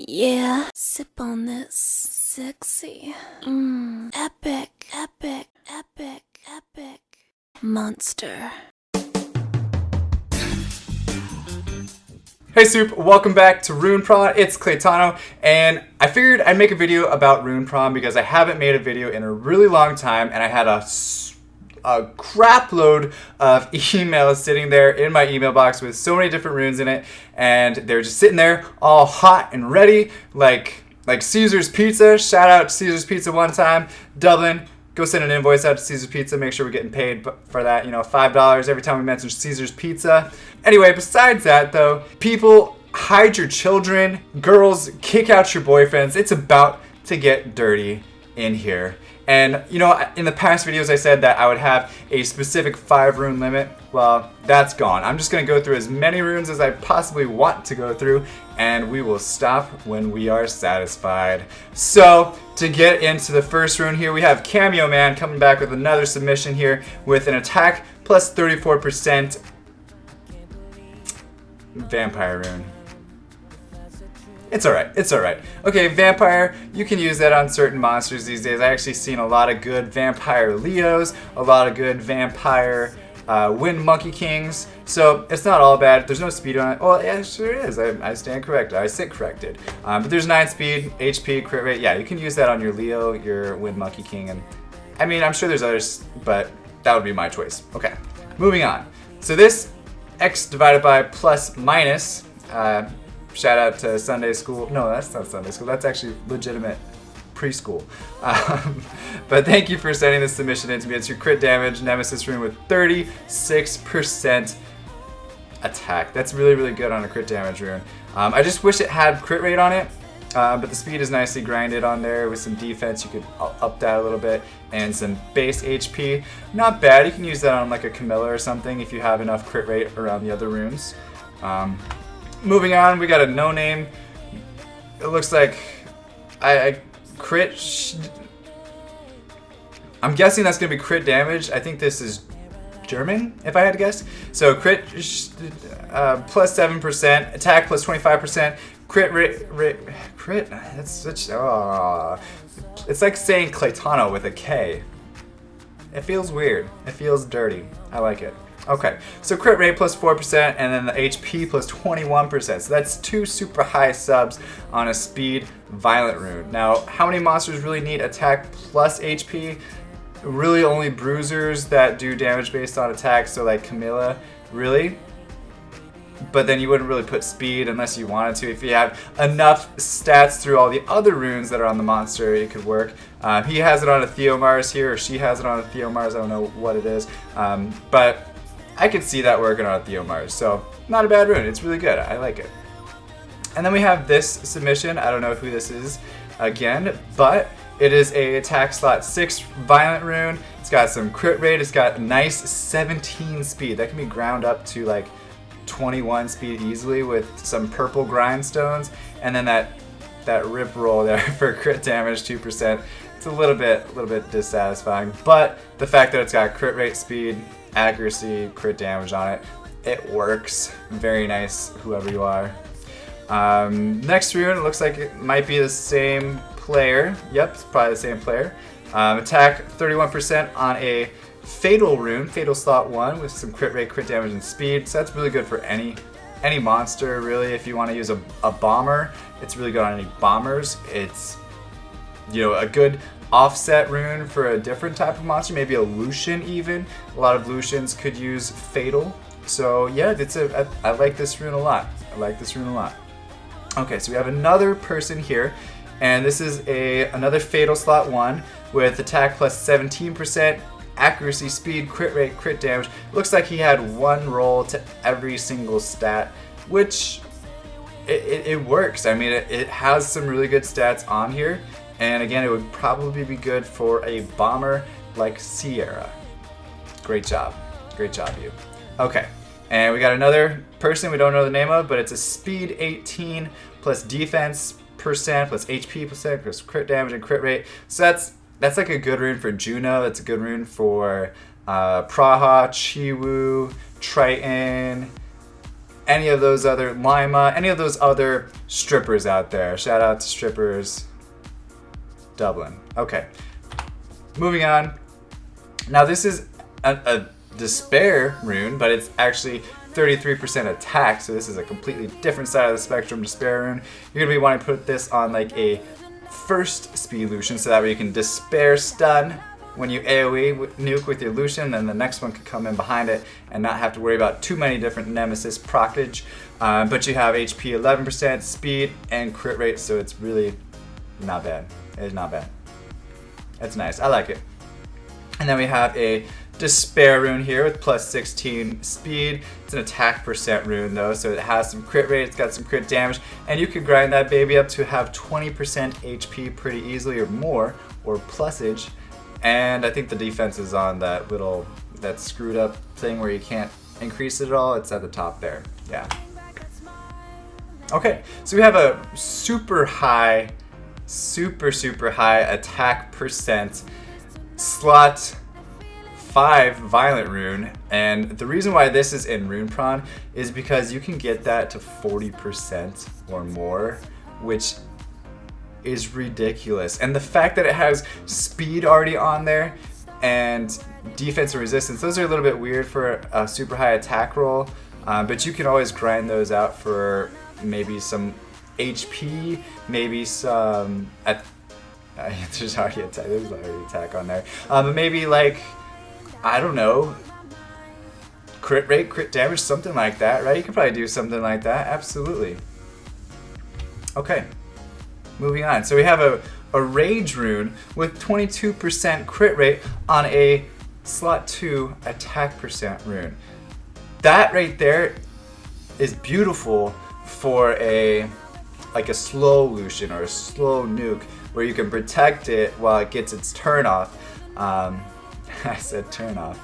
Yeah, sip on this. Sexy. Epic, epic, epic, epic. Monster. Hey Soup, welcome back to Rune Pr0n. It's Claytano, and I figured I'd make a video about Rune Pr0n because I haven't made a video in a really long time, and I had a crap load of emails sitting there in my email box with so many different runes in it, and they're just sitting there all hot and ready, like Caesar's Pizza. Shout out to Caesar's Pizza one time, Dublin. Go send an invoice out to Caesar's Pizza. Make sure we're getting paid for that. You know, $5 every time we mention Caesar's Pizza. Anyway, besides that though, people hide your children, girls kick out your boyfriends. It's about to get dirty in here. And you know, in the past videos I said that I would have a specific 5 rune limit. Well, that's gone. I'm just gonna go through as many runes as I possibly want to go through, and we will stop when we are satisfied. So, to get into the first rune here, we have Cameo Man coming back with another submission here with an attack plus 34% vampire rune. It's alright, it's alright. Okay, vampire, you can use that on certain monsters these days. I actually seen a lot of good vampire Leos, a lot of good vampire Wind Monkey Kings, so it's not all bad. There's no speed on it. Oh, yeah, sure is. I stand corrected. I sit corrected. But there's 9 speed, HP, crit rate. Yeah, you can use that on your Leo, your Wind Monkey King, and I mean, I'm sure there's others, but that would be my choice. Okay, moving on. So this X divided by plus minus, shout out to Sunday school. No, that's not Sunday school. That's actually legitimate preschool. But thank you for sending this submission in to me. It's your crit damage nemesis rune with 36% attack. That's really, really good on a crit damage rune. I just wish it had crit rate on it, but the speed is nicely grinded on there with some defense. You could up that a little bit, and some base HP. Not bad. You can use that on like a Camilla or something if you have enough crit rate around the other runes. Moving on, we got a no name. It looks like I crit. I'm guessing that's gonna be crit damage. I think this is German, if I had to guess. So crit plus 7%, attack plus 25%, crit. That's such. It's like saying Claytano with a K. It feels weird. It feels dirty. I like it. Okay, so crit rate plus 4%, and then the HP plus 21%. So that's 2 super high subs on a speed violent rune. Now, how many monsters really need attack plus HP? Really only bruisers that do damage based on attack, so like Camilla, really. But then you wouldn't really put speed unless you wanted to. If you have enough stats through all the other runes that are on the monster, it could work. He has it on a Theomars here, or she has it on a Theomars, I don't know what it is. But I could see that working on a Theomars, so not a bad rune. It's really good. I like it. And then we have this submission. I don't know who this is again, but it is a attack slot 6 violent rune. It's got some crit rate. It's got a nice 17 speed. That can be ground up to like 21 speed easily with some purple grindstones, and then that rip roll there for crit damage 2%. It's a little bit dissatisfying, but the fact that it's got crit rate, speed, accuracy, crit damage on it, it works. Very nice, whoever you are. Next rune, it looks like it might be the same player. Yep, it's probably the same player. Attack 31% on a fatal rune, fatal slot 1 with some crit rate, crit damage, and speed. So that's really good for any monster, really. If you want to use a bomber, it's really good on any bombers. It's, you know, a good offset rune for a different type of monster, maybe a Lucian even. A lot of Lucians could use fatal. So yeah, I like this rune a lot. I like this rune a lot. Okay, so we have another person here, and this is another fatal slot 1 with attack plus 17%, accuracy, speed, crit rate, crit damage. Looks like he had 1 roll to every single stat, which it works. I mean, it has some really good stats on here. And again, it would probably be good for a bomber like Sierra. Great job. Great job, you. Okay, and we got another person we don't know the name of, but it's a speed 18 plus defense percent plus HP percent plus crit damage and crit rate. So that's like a good rune for Juno. That's a good rune for Praha, Chiwu, Triton, any of those other Lima, any of those other strippers out there. Shout out to strippers Dublin. Okay, moving on. Now this is a despair rune, but it's actually 33% attack, so this is a completely different side of the spectrum. Despair rune. You're gonna be wanting to put this on like a first speed Lucian, so that way you can despair stun when you AoE nuke with your Lucian, then the next one could come in behind it and not have to worry about too many different nemesis procage. But you have HP 11%, speed, and crit rate, so it's really not bad. It's not bad. It's nice. I like it. And then we have a Despair rune here with plus 16 speed. It's an attack percent rune though, so it has some crit rate, it's got some crit damage, and you could grind that baby up to have 20% HP pretty easily or more, or plusage. And I think the defense is on that screwed up thing where you can't increase it at all. It's at the top there. Yeah. Okay, so we have a super high attack percent slot 5 violent rune, and the reason why this is in Rune Pr0n is because you can get that to 40% or more, which is ridiculous. And the fact that it has speed already on there and defense and resistance, those are a little bit weird for a super high attack roll, but you can always grind those out for maybe some HP, maybe some there's already attack on there, but maybe like, I don't know, crit rate, crit damage, something like that, right? You could probably do something like that, absolutely. Okay, moving on. So we have a Rage rune with 22% crit rate on a slot 2 attack percent rune. That right there is beautiful for a slow Lucian or a slow nuke where you can protect it while it gets its turn off. I said turn off.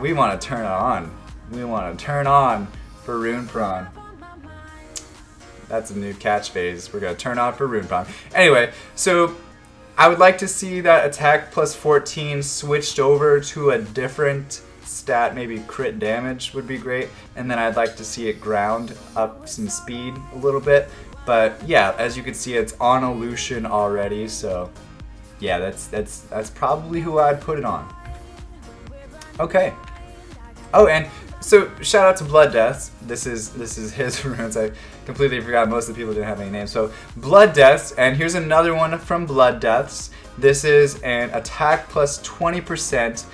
We want to turn it on. We want to turn on for Rune Pr0n. That's a new catchphrase. We're going to turn on for Rune Pr0n. Anyway, so I would like to see that attack plus 14 switched over to a different stat. Maybe crit damage would be great. And then I'd like to see it ground up some speed a little bit. But yeah, as you can see, it's on a Lucian already, so yeah, that's probably who I'd put it on. Okay. Oh, and so shout out to Blood Deaths. This is his runes. I completely forgot. Most of the people didn't have any names. So Blood Deaths, and here's another one from Blood Deaths. This is an attack plus 20%,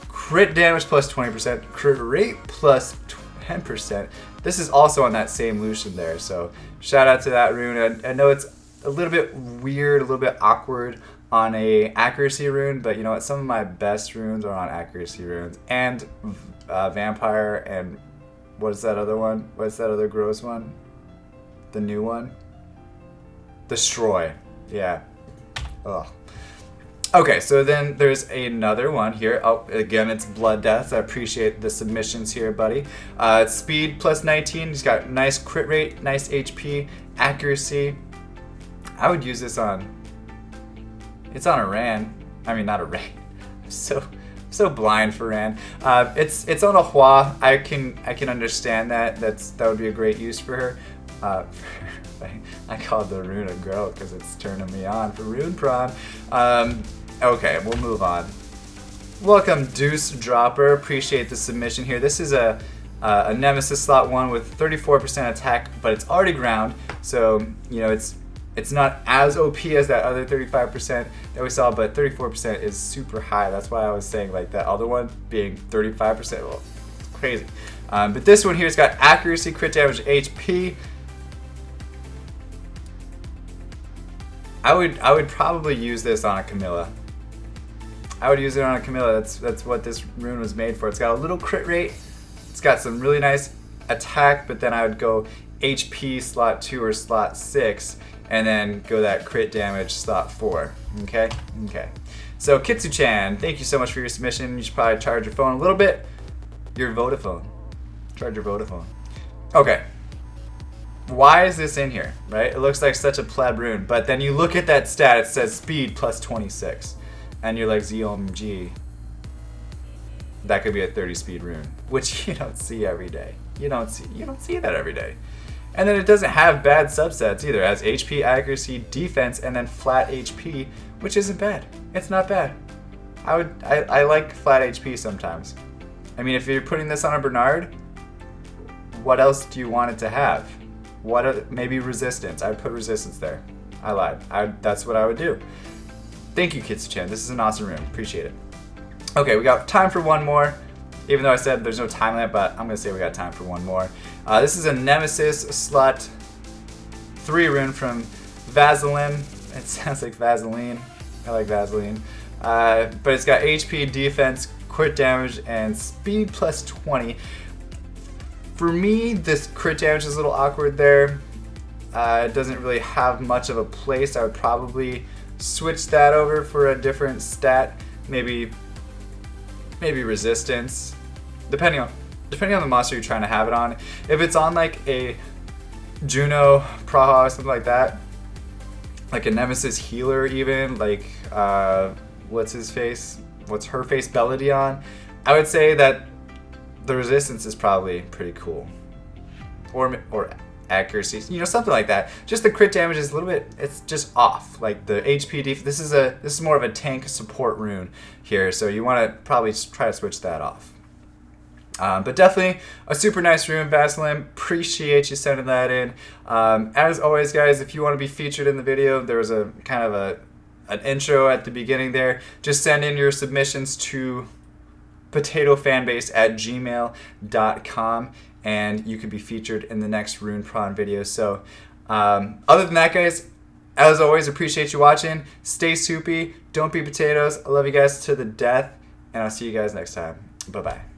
crit damage plus 20%, crit rate plus 10%. This is also on that same Lucian there. So shout out to that rune. I know it's a little bit weird, a little bit awkward on a accuracy rune, but you know what, some of my best runes are on accuracy runes, and vampire, and what is that other one? What's that other gross one? The new one? Destroy. Yeah. Ugh. Okay, so then there's another one here. Oh, again, it's Blood Deaths. I appreciate the submissions here, buddy. It's speed plus 19. He's got nice crit rate, nice HP, accuracy. I would use this on... It's on a Ran. I mean, not a Ran. I'm so blind for Ran. It's on a Hua. I can understand that. That would be a great use for her. I called the rune a girl because it's turning me on for Rune Pr0n. Okay, we'll move on. Welcome, Deuce Dropper. Appreciate the submission here. This is a Nemesis slot 1 with 34% attack, but it's already ground, so you know it's not as OP as that other 35% that we saw, but 34% is super high. That's why I was saying like that other one being 35%. Well, it's crazy. But this one here's got accuracy, crit damage, HP. I would probably use this on a Camilla. I would use it on a Camilla. That's what this rune was made for. It's got a little crit rate. It's got some really nice attack, but then I would go HP slot 2 or slot 6, and then go that crit damage slot 4. Okay? Okay. So Kitsu-chan, thank you so much for your submission. You should probably charge your phone a little bit. Your Vodafone. Charge your Vodafone. Okay. Why is this in here, right? It looks like such a pleb rune, but then you look at that stat, it says speed plus 26, and you're like, ZOMG, that could be a 30 speed rune, which you don't see every day. You don't see that every day. And then it doesn't have bad subsets either. It has HP, accuracy, defense, and then flat HP, which isn't bad. It's not bad. I like flat HP sometimes. I mean, if you're putting this on a Bernard, what else do you want it to have? Maybe resistance. I would put resistance there. I lied. That's what I would do. Thank you, Kitsu-chan. This is an awesome rune. Appreciate it. Okay, we got time for one more. Even though I said there's no time limit, but I'm going to say we got time for one more. This is a Nemesis slot 3 rune from Vaseline. It sounds like Vaseline. I like Vaseline. But it's got HP, defense, crit damage, and speed plus 20. For me, this crit damage is a little awkward there. It doesn't really have much of a place. I would probably switch that over for a different stat. Maybe resistance, depending on the monster you're trying to have it on. If it's on like a Juno, Praha, or something like that, like a Nemesis healer even, like what's her face, Beladion, I would say that the resistance is probably pretty cool, or accuracy, something like that. Just the crit damage is a little bit, it's just off. Like the HP this is more of a tank support rune here, so you want to probably try to switch that off. But definitely a super nice rune, Vaseline. Appreciate you sending that in. As always, guys, if you want to be featured in the video, there was a kind of an intro at the beginning there. Just send in your submissions to potatofanbase@gmail.com, and you could be featured in the next Rune Pr0n video. So other than that, guys, as always, appreciate you watching. Stay soupy. Don't be potatoes. I love you guys to the death, and I'll see you guys next time. Bye-bye.